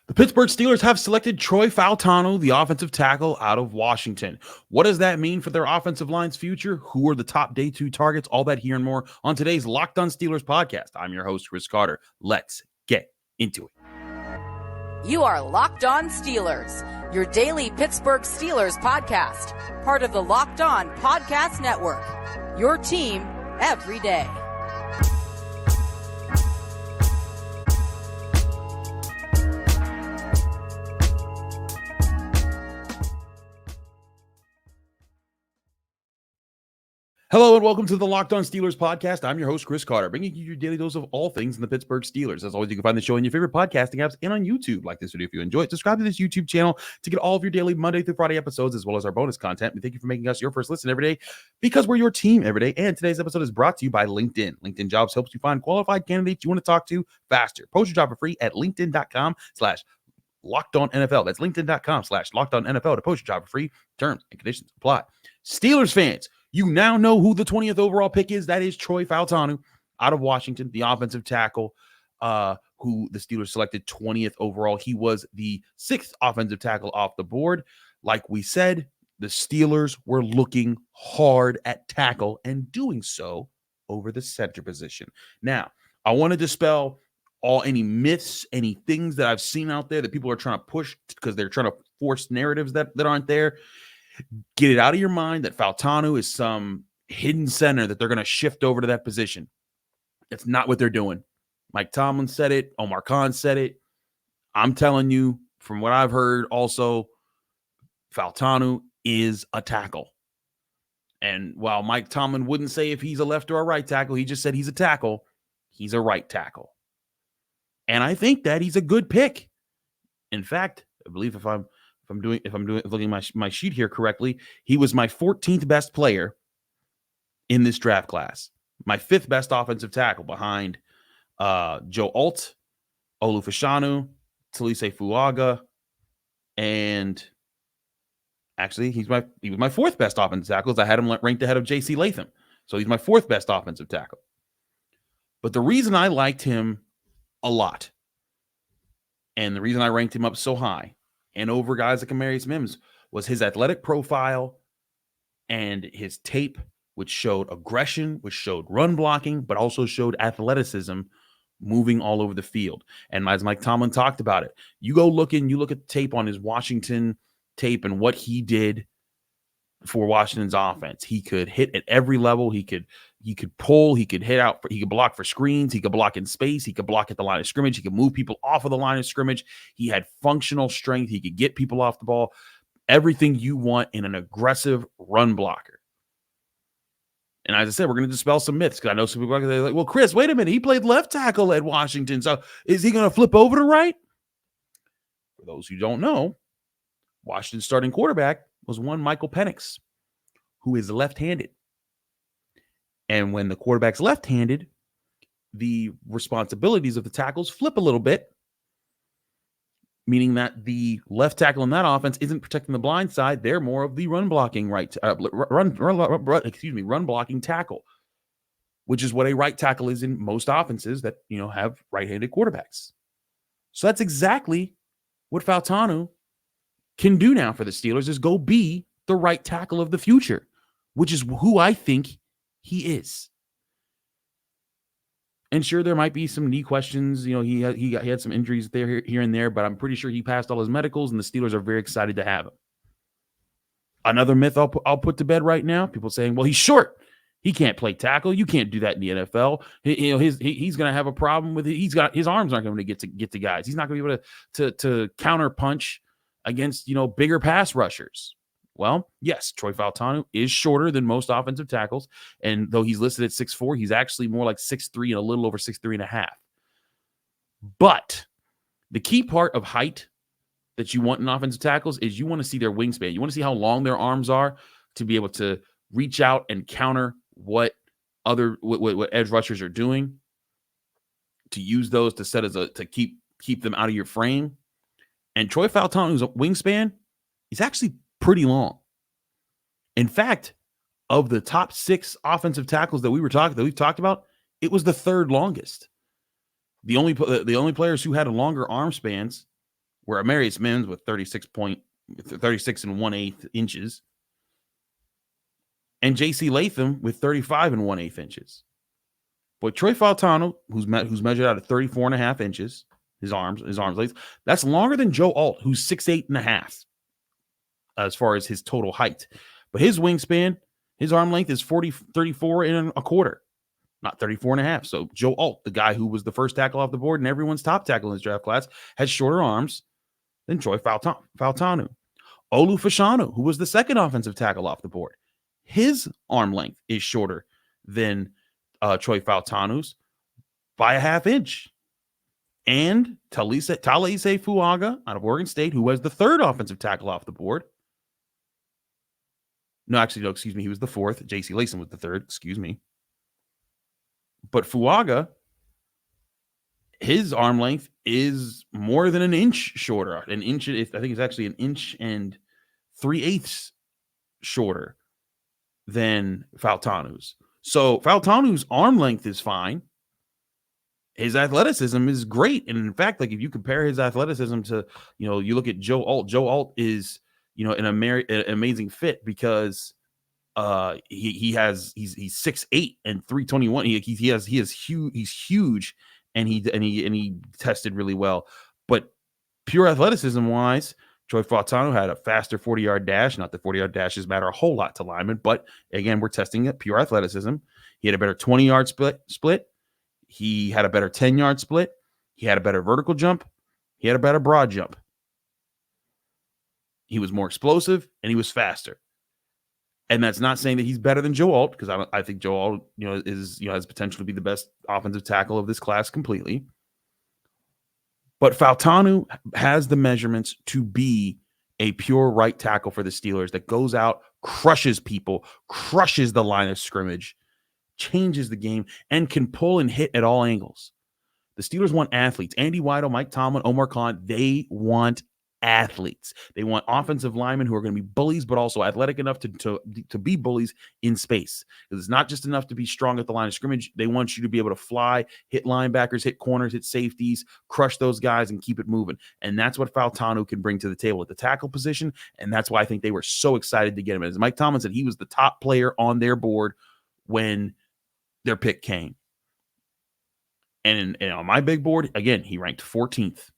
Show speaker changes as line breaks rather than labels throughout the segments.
The Pittsburgh Steelers have selected Troy Fautanu, the offensive tackle out of Washington. What does that mean for their offensive line's future? Who are the top day two targets? All that here and more on today's Locked On Steelers podcast. I'm your host, Chris Carter. Let's get into it.
You are Locked On Steelers, your daily Pittsburgh Steelers podcast, part of the Locked On Podcast Network, your team every day.
Hello and welcome to the Locked On Steelers podcast. I'm your host, Chris Carter, bringing you your daily dose of all things in the Pittsburgh Steelers. As always, you can find the show in your favorite podcasting apps and on YouTube. Like this video if you enjoy it. Subscribe to this YouTube channel to get all of your daily Monday through Friday episodes, as well as our bonus content. We thank you for making us your first listen every day because we're your team every day. And today's episode is brought to you by LinkedIn. LinkedIn Jobs helps you find qualified candidates you want to talk to faster. Post your job for free at linkedin.com/LockedOnNFL. That's linkedin.com/LockedOnNFL to post your job for free. Terms and conditions apply. Steelers fans, you now know who the 20th overall pick is. That is Troy Fautanu out of Washington, the offensive tackle, who the Steelers selected 20th overall. He was the 6th offensive tackle off the board. Like we said, the Steelers were looking hard at tackle and doing so over the center position. Now, I want to dispel any myths, any things that I've seen out there that people are trying to push because they're trying to force narratives that aren't there. Get it out of your mind that Fautanu is some hidden center that they're going to shift over to that position. That's not what they're doing. Mike Tomlin said it. Omar Khan said it. I'm telling you, from what I've heard also, Fautanu is a tackle. And while Mike Tomlin wouldn't say if he's a left or a right tackle, he just said he's a tackle. He's a right tackle. And I think that he's a good pick. In fact, I believe if I'm looking at my sheet here correctly, he was my 14th best player in this draft class. My 5th best offensive tackle behind Joe Alt, Olu Fashanu, Talise Fuaga, and actually he was my 4th best offensive tackle, as I had him ranked ahead of J.C. Latham. So he's my 4th best offensive tackle. But the reason I liked him a lot, and the reason I ranked him up so high and over guys like Amarius Mims, was his athletic profile and his tape, which showed aggression, which showed run blocking, but also showed athleticism moving all over the field. And as Mike Tomlin talked about it, you look at the tape on his Washington tape and what he did for Washington's offense. He could hit at every level. He could pull, he could hit out, he could block for screens, he could block in space, he could block at the line of scrimmage, he could move people off of the line of scrimmage. He had functional strength, he could get people off the ball. Everything you want in an aggressive run blocker. And as I said, we're going to dispel some myths because I know some people are like, well, Chris, wait a minute, he played left tackle at Washington, so is he going to flip over to right? For those who don't know, Washington's starting quarterback was one Michael Penix, who is left-handed. And when the quarterback's left-handed, the responsibilities of the tackles flip a little bit, meaning that the left tackle in that offense isn't protecting the blind side. They're more of the run blocking run blocking tackle, which is what a right tackle is in most offenses that, have right-handed quarterbacks. So that's exactly what Fautanu can do now for the Steelers, is go be the right tackle of the future, which is who I think he is. And sure, there might be some knee questions. He had some injuries there, here and there, but I'm pretty sure he passed all his medicals, and the Steelers are very excited to have him. Another myth I'll put to bed right now. People saying, well, he's short. He can't play tackle. You can't do that in the NFL. He's going to have a problem with it. His arms aren't going to get to guys. He's not going to be able to counter punch against, bigger pass rushers. Well, yes, Troy Fautanu is shorter than most offensive tackles, and though he's listed at 6'4", he's actually more like 6'3" and a little over 6'3.5". But the key part of height that you want in offensive tackles is you want to see their wingspan. You want to see how long their arms are to be able to reach out and counter what edge rushers are doing, to use those to keep them out of your frame. And Troy Fautanu's wingspan is actually pretty long. In fact, of the top 6 offensive tackles that we've talked about, it was the 3rd longest. The only players who had longer arm spans where Amarius Mims with 36 and 1/8 inches, and J.C. Latham with 35 and 1/8 inches. But Troy Fautanu, who's measured out at 34 and a half inches, his arms length, that's longer than Joe Alt, who's 6'8 and a half as far as his total height. But his wingspan, his arm length is 34 and a quarter, not 34 and a half. So Joe Alt, the guy who was the first tackle off the board and everyone's top tackle in his draft class, has shorter arms than Troy Fautanu. Olu Fashanu, who was the second offensive tackle off the board, his arm length is shorter than Troy Fautanu's by a half inch. And Talise Fuaga out of Oregon State, who was the third offensive tackle off the board. No, excuse me. He was the fourth. J.C. Latham was the third. Excuse me. But Fuaga, his arm length is more than an inch shorter. I think it's actually 1 3/8 inches shorter than Fautanu's. So Fautanu's arm length is fine. His athleticism is great. And in fact, like if you compare his athleticism to, you look at Joe Alt is, an amazing fit because he's 6'8 and 321. He's huge and he tested really well. But pure athleticism wise, Troy Fautanu had a faster 40-yard dash. Not that 40-yard dashes matter a whole lot to linemen, but again, we're testing it pure athleticism. He had a better 20-yard split. He had a better 10-yard split. He had a better vertical jump. He had a better broad jump. He was more explosive and he was faster. And that's not saying that he's better than Joe Alt, because I think Joe Alt, has potential to be the best offensive tackle of this class completely. But Fautanu has the measurements to be a pure right tackle for the Steelers that goes out, crushes people, crushes the line of scrimmage, changes the game, and can pull and hit at all angles. The Steelers want athletes. Andy Weidel, Mike Tomlin, Omar Khan, they want athletes. They want offensive linemen who are going to be bullies, but also athletic enough to be bullies in space. It's not just enough to be strong at the line of scrimmage. They want you to be able to fly, hit linebackers, hit corners, hit safeties, crush those guys, and keep it moving. And that's what Fautanu can bring to the table at the tackle position. And that's why I think they were so excited to get him. As Mike Tomlin said, he was the top player on their board when their pick came. And on my big board, again, he ranked 14th.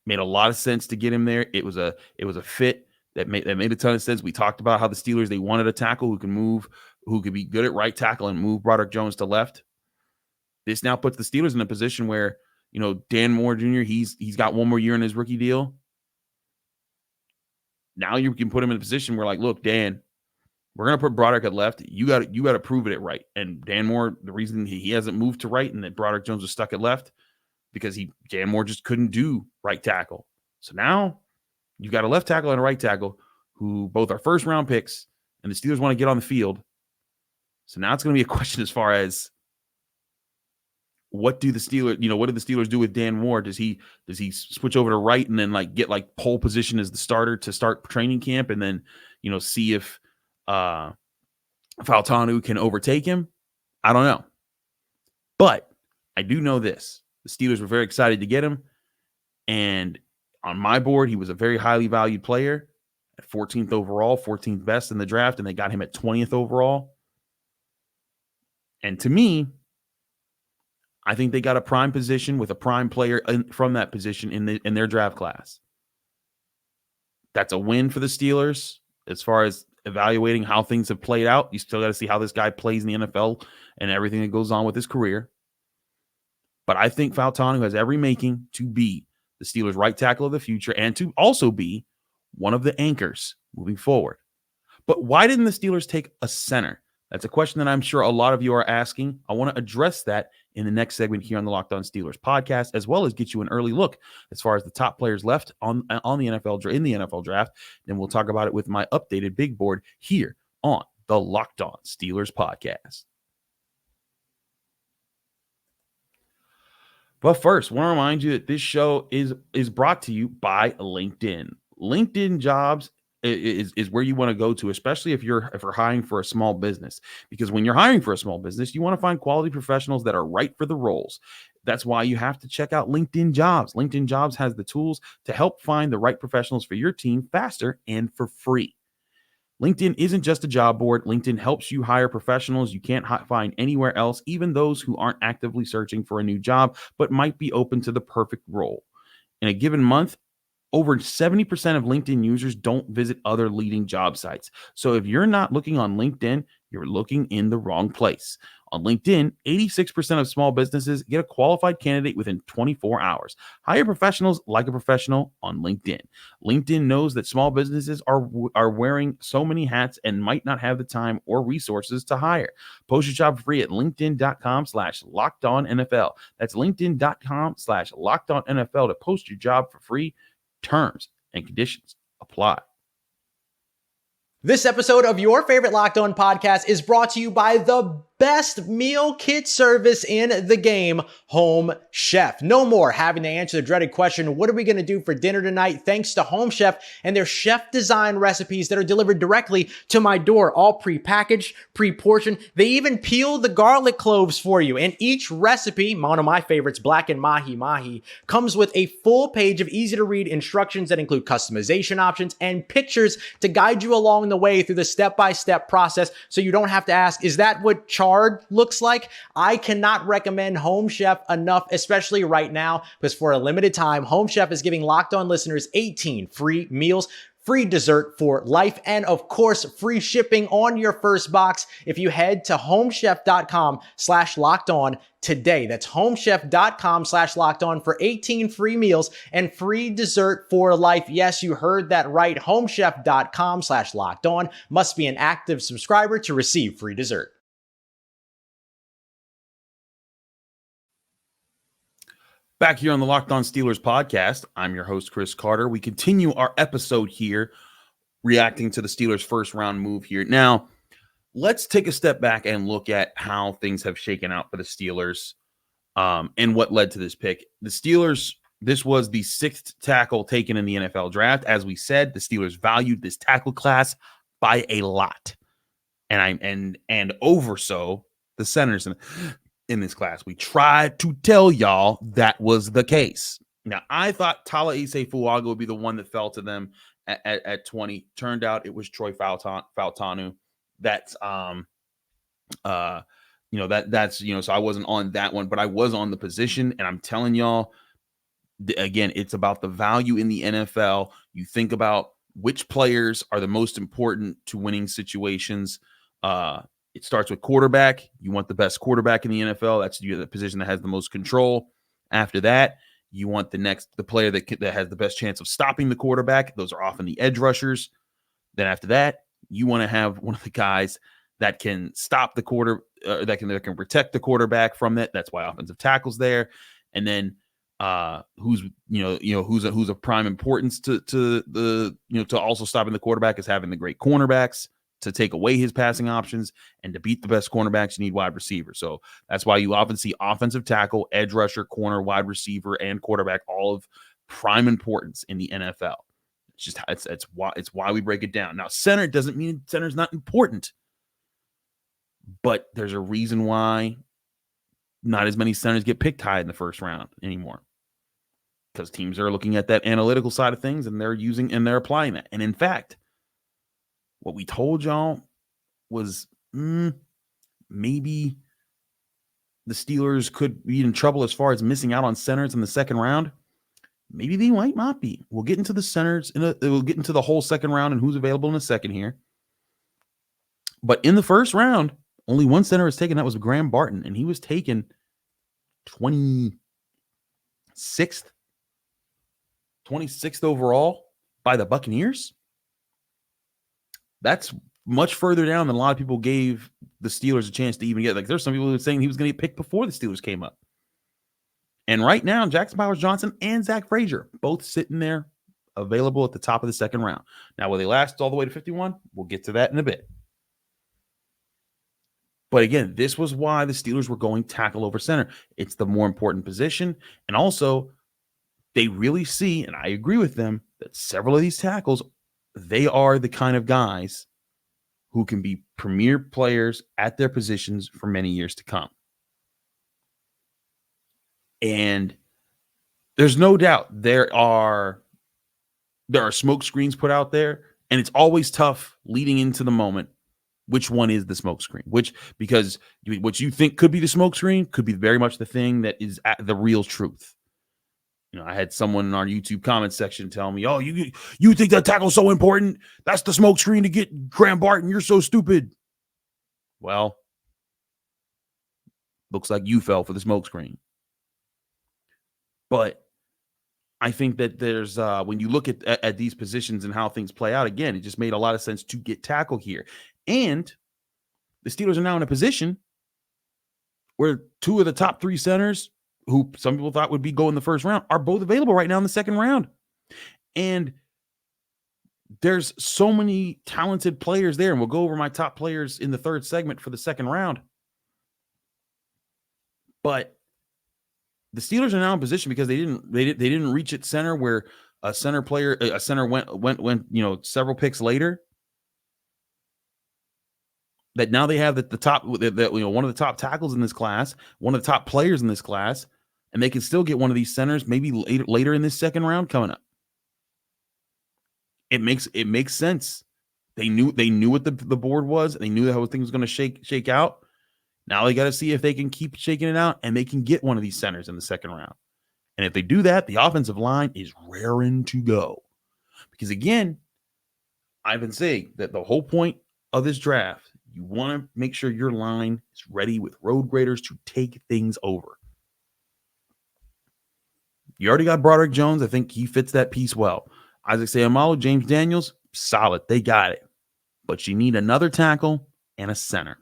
Made a lot of sense to get him there. It was a fit that made a ton of sense. We talked about how the Steelers, they wanted a tackle who can move, who could be good at right tackle and move Broderick Jones to left. This now puts the Steelers in a position where, Dan Moore Jr., he's got one more year in his rookie deal. Now you can put him in a position where, like, look, Dan, we're going to put Broderick at left. You got to prove it at right. And Dan Moore, the reason he hasn't moved to right and that Broderick Jones was stuck at left, because Dan Moore just couldn't do right tackle. So now you've got a left tackle and a right tackle who both are first round picks, and the Steelers want to get on the field. So now it's going to be a question as far as what do the Steelers, what did the Steelers do with Dan Moore? Does he switch over to right and then get pole position as the starter to start training camp and then, see if Fautanu can overtake him? I don't know. But I do know this. The Steelers were very excited to get him. And on my board, he was a very highly valued player at 14th overall, 14th best in the draft, and they got him at 20th overall. And to me, I think they got a prime position with a prime player from that position in their draft class. That's a win for the Steelers as far as evaluating how things have played out. You still got to see how this guy plays in the NFL and everything that goes on with his career. But I think Fautanu has every making to be the Steelers' right tackle of the future and to also be one of the anchors moving forward. But why didn't the Steelers take a center? That's a question that I'm sure a lot of you are asking. I want to address that in the next segment here on the Locked On Steelers podcast, as well as get you an early look as far as the top players left on the NFL draft. Then we'll talk about it with my updated big board here on the Locked On Steelers podcast. But first, I want to remind you that this show is brought to you by LinkedIn. LinkedIn Jobs is where you want to go to, especially if you're hiring for a small business. Because when you're hiring for a small business, you want to find quality professionals that are right for the roles. That's why you have to check out LinkedIn Jobs. LinkedIn Jobs has the tools to help find the right professionals for your team faster and for free. LinkedIn isn't just a job board. LinkedIn helps you hire professionals you can't find anywhere else, even those who aren't actively searching for a new job, but might be open to the perfect role. In a given month, over 70% of LinkedIn users don't visit other leading job sites. So if you're not looking on LinkedIn, you're looking in the wrong place. On LinkedIn, 86% of small businesses get a qualified candidate within 24 hours. Hire professionals like a professional on LinkedIn. LinkedIn knows that small businesses are wearing so many hats and might not have the time or resources to hire. Post your job for free at linkedin.com/lockedonnfl. That's linkedin.com/lockedonnfl to post your job for free. Terms and conditions apply.
This episode of your favorite Locked On podcast is brought to you by the best meal kit service in the game, Home Chef. No more having to answer the dreaded question, what are we going to do for dinner tonight? Thanks to Home Chef and their chef-designed recipes that are delivered directly to my door, all pre-packaged, pre-portioned. They even peel the garlic cloves for you. And each recipe, one of my favorites, Black and Mahi, comes with a full page of easy-to-read instructions that include customization options and pictures to guide you along the way through the step-by-step process, so you don't have to ask, is that what chard looks like? I cannot recommend Home Chef enough, especially right now, because for a limited time, Home Chef is giving Locked On listeners 18 free meals, free dessert for life, and of course, free shipping on your first box if you head to homechef.com/lockedon today. That's homechef.com/lockedon for 18 free meals and free dessert for life. Yes, you heard that right. Homechef.com/lockedon. Must be an active subscriber to receive free dessert.
Back here on the Locked On Steelers podcast, I'm your host, Chris Carter. We continue our episode here, reacting to the Steelers' first round move here. Now, let's take a step back and look at how things have shaken out for the Steelers and what led to this pick. The Steelers, this was the 6th tackle taken in the NFL draft. As we said, the Steelers valued this tackle class by a lot. And over so the centers in this class. We tried to tell y'all that was the case. Now, I thought Tala'ise Fuaga would be the one that fell to them at 20. Turned out it was Troy Fautanu. That's so I wasn't on that one, but I was on the position, and I'm telling y'all, again, it's about the value in the NFL. You think about which players are the most important to winning situations. It starts with quarterback. You want the best quarterback in the NFL. That's the position that has the most control. After that, you want the player that has the best chance of stopping the quarterback. Those are often the edge rushers. Then after that, you want to have one of the guys that can stop the that can protect the quarterback from that. That's why offensive tackle's there. And then who's of prime importance to also stopping the quarterback is having the great cornerbacks to take away his passing options, and to beat the best cornerbacks, you need wide receiver. So that's why you often see offensive tackle, edge rusher, corner, wide receiver, and quarterback, all of prime importance in the NFL. It's why we break it down. Now, center doesn't mean center's not important, but there's a reason why not as many centers get picked high in the first round anymore, because teams are looking at that analytical side of things, and they're applying that. And in fact, what we told y'all was maybe the Steelers could be in trouble as far as missing out on centers in the second round. Maybe they might not be. We'll get into the centers, we'll get into the whole second round and who's available in a second here. But in the first round, only one center was taken. That was Graham Barton, and he was taken 26th overall by the Buccaneers. That's much further down than a lot of people gave the Steelers a chance to even get. Like, there's some people who were saying he was going to get picked before the Steelers came up. And right now, Jackson Powers-Johnson and Zach Frazier both sitting there available at the top of the second round. Now, will they last all the way to 51? We'll get to that in a bit. But again, this was why the Steelers were going tackle over center. It's the more important position. And also, they really see, and I agree with them, that several of these tackles they are the kind of guys who can be premier players at their positions for many years to come. And there's no doubt there are smoke screens put out there, and it's always tough leading into the moment. Which one is the smoke screen? Because what you think could be the smoke screen could be very much the thing that is the real truth. I had someone in our YouTube comment section tell me, "Oh, you think that tackle's so important? That's the smoke screen to get Graham Barton. You're so stupid." Well, looks like you fell for the smoke screen. But I think that there's when you look at these positions and how things play out, again, it just made a lot of sense to get tackle here. And the Steelers are now in a position where two of the top three centers, who some people thought would be going the first round, are both available right now in the second round. And there's so many talented players there, and we'll go over my top players in the third segment for the second round. But the Steelers are now in position because they didn't reach at center where a center went several picks later. That now they have the top one of the top tackles in this class, one of the top players in this class, and they can still get one of these centers maybe later in this second round coming up. It makes sense. They knew what the board was. They knew how things was going to shake out. Now they got to see if they can keep shaking it out and they can get one of these centers in the second round. And if they do that, the offensive line is raring to go. Because again, I've been saying that the whole point of this draft, you want to make sure your line is ready with road graders to take things over. You already got Broderick Jones. I think he fits that piece well. Isaac Seumalo, James Daniels, solid. They got it. But you need another tackle and a center.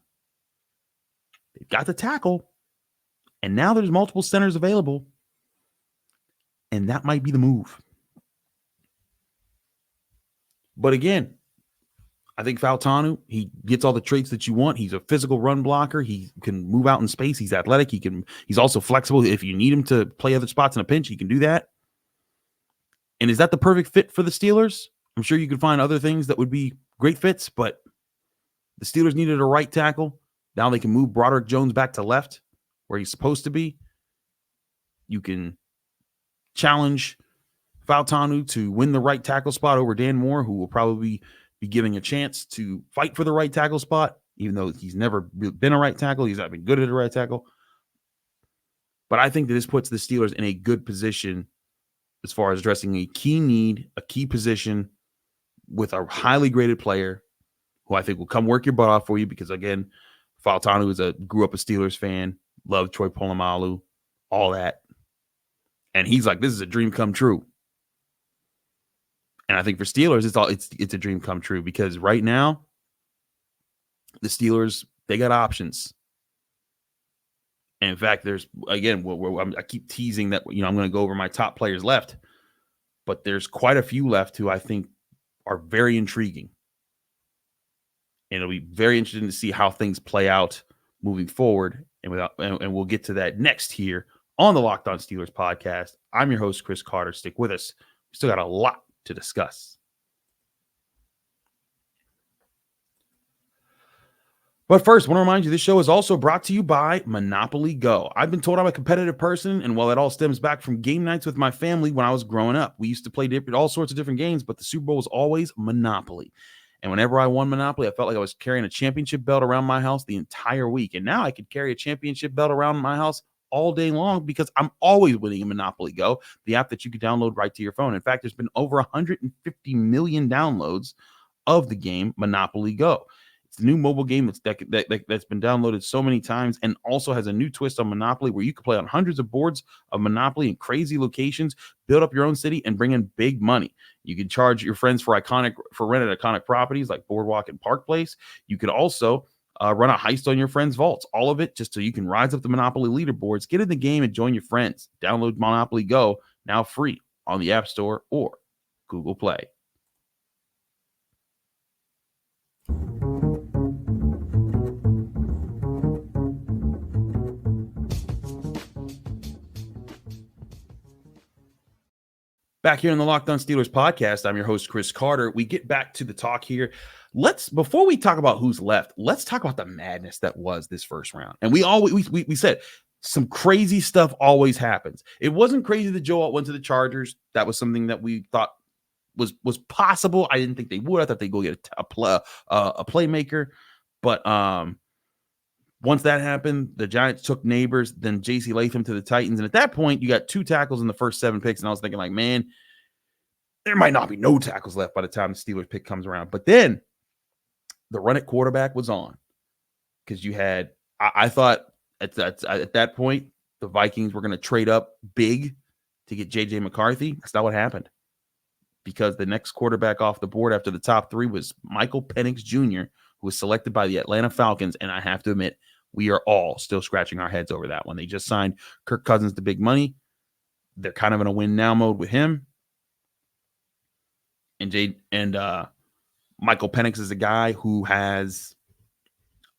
They've got the tackle, and now there's multiple centers available, and that might be the move. But again, I think Fautanu, he gets all the traits that you want. He's a physical run blocker. He can move out in space. He's athletic. He's also flexible. If you need him to play other spots in a pinch, he can do that. And is that the perfect fit for the Steelers? I'm sure you could find other things that would be great fits, but the Steelers needed a right tackle. Now they can move Broderick Jones back to left where he's supposed to be. You can challenge Fautanu to win the right tackle spot over Dan Moore, who will probably be giving a chance to fight for the right tackle spot, even though he's never been a right tackle. He's not been good at a right tackle. But I think that this puts the Steelers in a good position as far as addressing a key need, a key position with a highly graded player who I think will come work your butt off for you because, again, Fautanu grew up a Steelers fan, loved Troy Polamalu, all that. And he's like, this is a dream come true. And I think for Steelers, it's a dream come true because right now, the Steelers, they got options. And in fact, there's, again, I keep teasing that, I'm going to go over my top players left, but there's quite a few left who I think are very intriguing. And it'll be very interesting to see how things play out moving forward. And we'll get to that next here on the Locked On Steelers podcast. I'm your host, Chris Carter. Stick with us. We still got a lot to discuss. But first, I want to remind you, this show is also brought to you by Monopoly Go. I've been told I'm a competitive person, and while it all stems back from game nights with my family when I was growing up, we used to play all sorts of different games, but the Super Bowl was always Monopoly. And whenever I won Monopoly, I felt like I was carrying a championship belt around my house the entire week. And now I could carry a championship belt around my house all day long because I'm always winning in Monopoly Go, the app that you can download right to your phone. In fact, there's been over 150 million downloads of the game Monopoly Go. It's the new mobile game that's been downloaded so many times and also has a new twist on Monopoly where you can play on hundreds of boards of Monopoly in crazy locations, build up your own city, and bring in big money. You can charge your friends for rented iconic properties like Boardwalk and Park Place. You could also run a heist on your friends' vaults. All of it just so you can rise up the Monopoly leaderboards, get in the game, and join your friends. Download Monopoly Go now free on the App Store or Google Play. Back here in the Locked On Steelers podcast, I'm your host, Chris Carter. We get back to the talk here. Before we talk about who's left, let's talk about the madness that was this first round. And we said some crazy stuff always happens. It wasn't crazy that Joe Alt went to the Chargers. That was something that we thought was possible. I didn't think they would. I thought they'd go get a playmaker. But once that happened, the Giants took Neighbors, then J.C. Latham to the Titans. And at that point, you got 2 tackles in the first 7 picks. And I was thinking, like, man, there might not be no tackles left by the time the Steelers pick comes around. But then the run at quarterback was on. Because you had, I thought at that point, the Vikings were going to trade up big to get J.J. McCarthy. That's not what happened. Because the next quarterback off the board after the top 3 was Michael Penix Jr., who was selected by the Atlanta Falcons. And I have to admit, we are all still scratching our heads over that one. They just signed Kirk Cousins to big money. They're kind of in a win now mode with him. And Michael Penix is a guy who has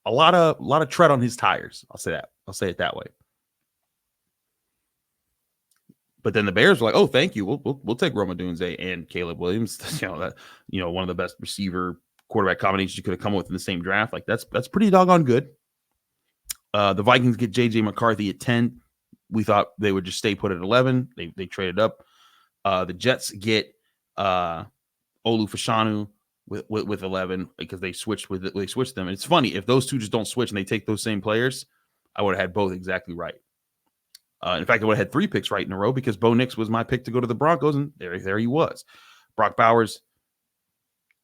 a lot of tread on his tires. I'll say it that way. But then the Bears were like, "Oh, thank you. We'll take Roma Dunze and Caleb Williams. One of the best receiver quarterback combinations you could have come up with in the same draft. Like that's pretty doggone good." The Vikings get J.J. McCarthy at 10. We thought they would just stay put at 11. They traded up. The Jets get Olu Fashanu with 11 because they switched them. And it's funny, if those two just don't switch and they take those same players, I would have had both exactly right. In fact, I would have had 3 picks right in a row because Bo Nix was my pick to go to the Broncos, and there he was. Brock Bowers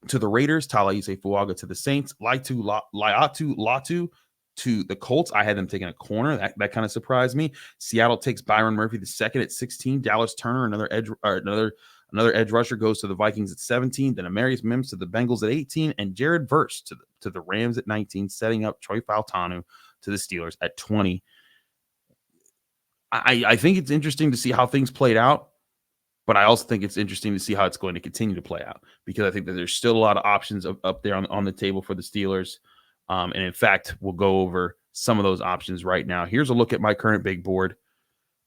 to the Raiders, Talaise Fuaga to the Saints, Laiatu Latu to the Colts. I had them taking a corner. That kind of surprised me. Seattle takes Byron Murphy the second at 16. Dallas Turner, another edge rusher, goes to the Vikings at 17. Then Amarius Mims to the Bengals at 18, and Jared Verse to the Rams at 19, setting up Troy Fautanu to the Steelers at 20. I think it's interesting to see how things played out, but I also think it's interesting to see how it's going to continue to play out because I think that there's still a lot of options up there on the table for the Steelers. And in fact, we'll go over some of those options right now. Here's a look at my current big board.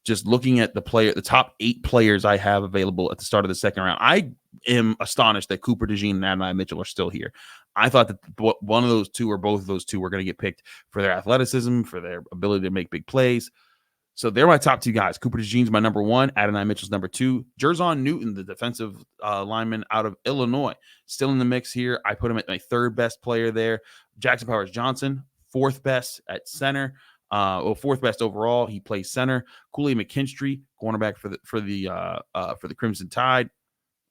Just looking at the top 8 players I have available at the start of the second round. I am astonished that Cooper DeJean and Adonai Mitchell are still here. I thought that one of those two or both of those two were going to get picked for their athleticism, for their ability to make big plays. So they're my top 2 guys. Cooper DeJean's my number 1. Adonai Mitchell's number 2. Jerzon Newton, the defensive lineman out of Illinois, still in the mix here. I put him at my 3rd best player there. Jackson Powers Johnson, 4th best at center. 4th best overall. He plays center. Kool-Aid McKinstry, cornerback for the Crimson Tide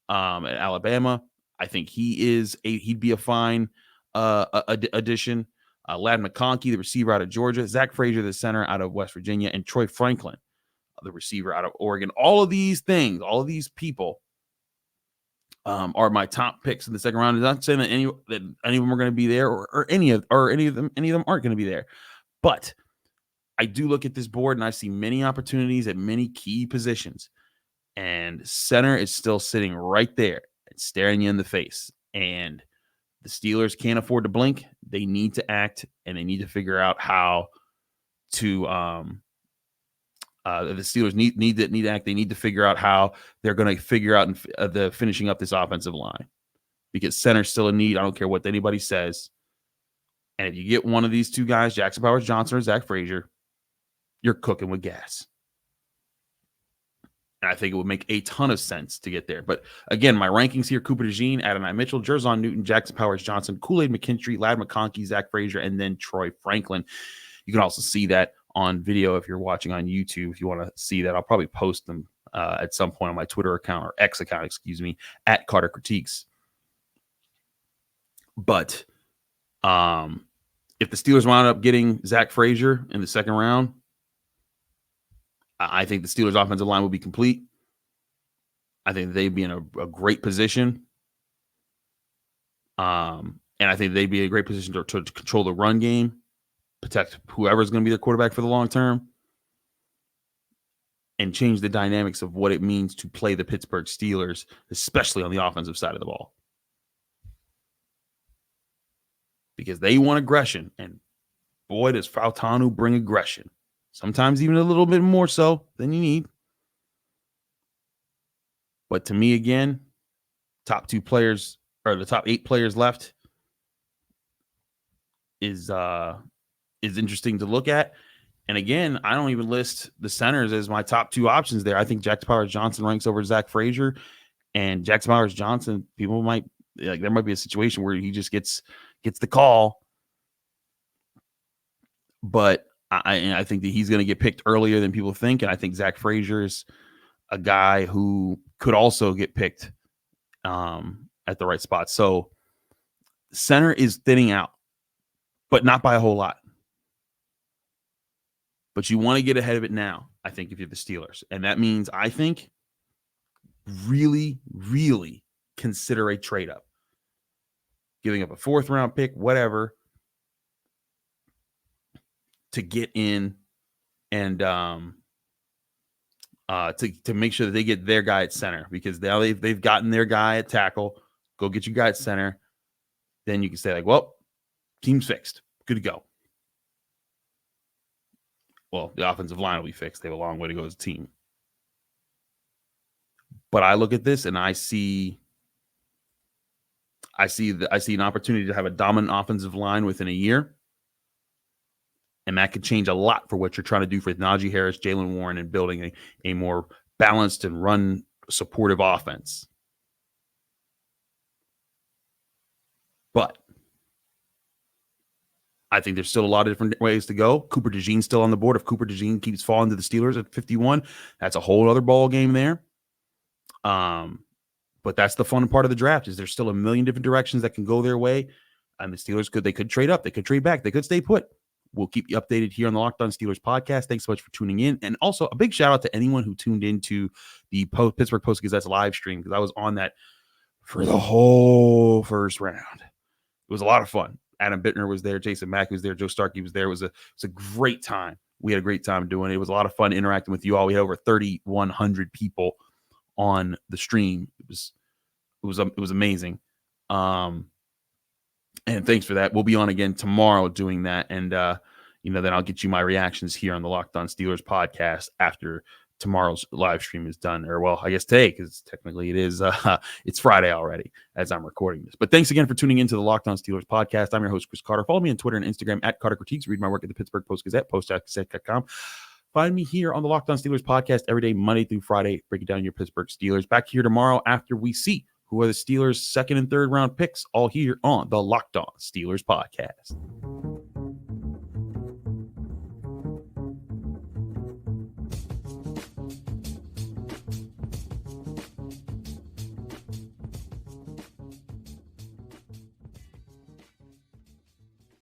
at Alabama. I think he'd be a fine addition. Ladd McConkey, the receiver out of Georgia, Zach Frazier, the center out of West Virginia, and Troy Franklin, the receiver out of Oregon. All of these people are my top picks in the second round. I'm not saying that any of them are going to be there, or any of them aren't going to be there. But I do look at this board and I see many opportunities at many key positions, and center is still sitting right there and staring you in the face. And the Steelers can't afford to blink. They need to act, and they need to figure out how to. The Steelers need to act. They need to figure out how they're going to figure out the finishing up this offensive line, because center's still a need. I don't care what anybody says. And if you get one of these 2 guys, Jackson Powers Johnson or Zach Frazier, you're cooking with gas. And I think it would make a ton of sense to get there. But again, my rankings here: Cooper DeJean, Adonai Mitchell, Jerzon Newton, Jackson Powers Johnson, Kool-Aid McKinstry, Ladd McConkey, Zach Frazier, and then Troy Franklin. You can also see that on video if you're watching on YouTube. If you want to see that, I'll probably post them at some point on my Twitter account, or X account, at Carter Critiques. But if the Steelers wound up getting Zach Frazier in the second round, I think the Steelers' offensive line will be complete. I think they'd be in a great position. And I think they'd be in a great position to control the run game, protect whoever's going to be their quarterback for the long term, and change the dynamics of what it means to play the Pittsburgh Steelers, especially on the offensive side of the ball. Because they want aggression, and boy, does Fautanu bring aggression. Sometimes even a little bit more so than you need. But to me, again, top 2 players or the top 8 players left is interesting to look at. And again, I don't even list the centers as my top 2 options there. I think Jack Powers-Johnson ranks over Zach Frazier, and Jack Powers-Johnson, people might like there might be a situation where he just gets the call, but I think that he's going to get picked earlier than people think, and I think Zach Frazier is a guy who could also get picked at the right spot. So center is thinning out, but not by a whole lot. But you want to get ahead of it now, I think, if you're the Steelers. And that means, I think, really, really consider a trade up. Giving up a 4th round pick, whatever, to get in and to make sure that they get their guy at center, because now they've gotten their guy at tackle. Go get your guy at center. Then you can say, like, well, team's fixed. Good to go. Well, the offensive line will be fixed. They have a long way to go as a team. But I look at this and I see an opportunity to have a dominant offensive line within a year. And that could change a lot for what you're trying to do for Najee Harris, Jaylen Warren, and building a more balanced and run supportive offense. But I think there's still a lot of different ways to go. Cooper DeJean's still on the board. If Cooper DeJean keeps falling to the Steelers at 51, that's a whole other ball game there. But that's the fun part of the draft, is there's still a million different directions that can go their way. And the Steelers could trade up, they could trade back, they could stay put. We'll keep you updated here on the Locked On Steelers podcast. Thanks so much for tuning in. And also a big shout out to anyone who tuned into the Pittsburgh Post-Gazette's live stream, because I was on that for the whole first round. It was a lot of fun. Adam Bittner was there. Jason Mack was there. Joe Starkey was there. It was a great time. We had a great time doing it. It was a lot of fun interacting with you all. We had over 3,100 people on the stream. It was amazing. And thanks for that. We'll be on again tomorrow doing that. And, then I'll get you my reactions here on the Locked On Steelers podcast after tomorrow's live stream is done. Or, well, I guess today, because technically it's Friday already as I'm recording this. But thanks again for tuning into the Locked On Steelers podcast. I'm your host, Chris Carter. Follow me on Twitter and Instagram at Carter Critiques. Read my work at the Pittsburgh Post-Gazette, post.gazette.com. Find me here on the Locked On Steelers podcast every day, Monday through Friday, breaking down your Pittsburgh Steelers. Back here tomorrow after we see who are the Steelers' 2nd and 3rd round picks, all here on the Locked On Steelers podcast.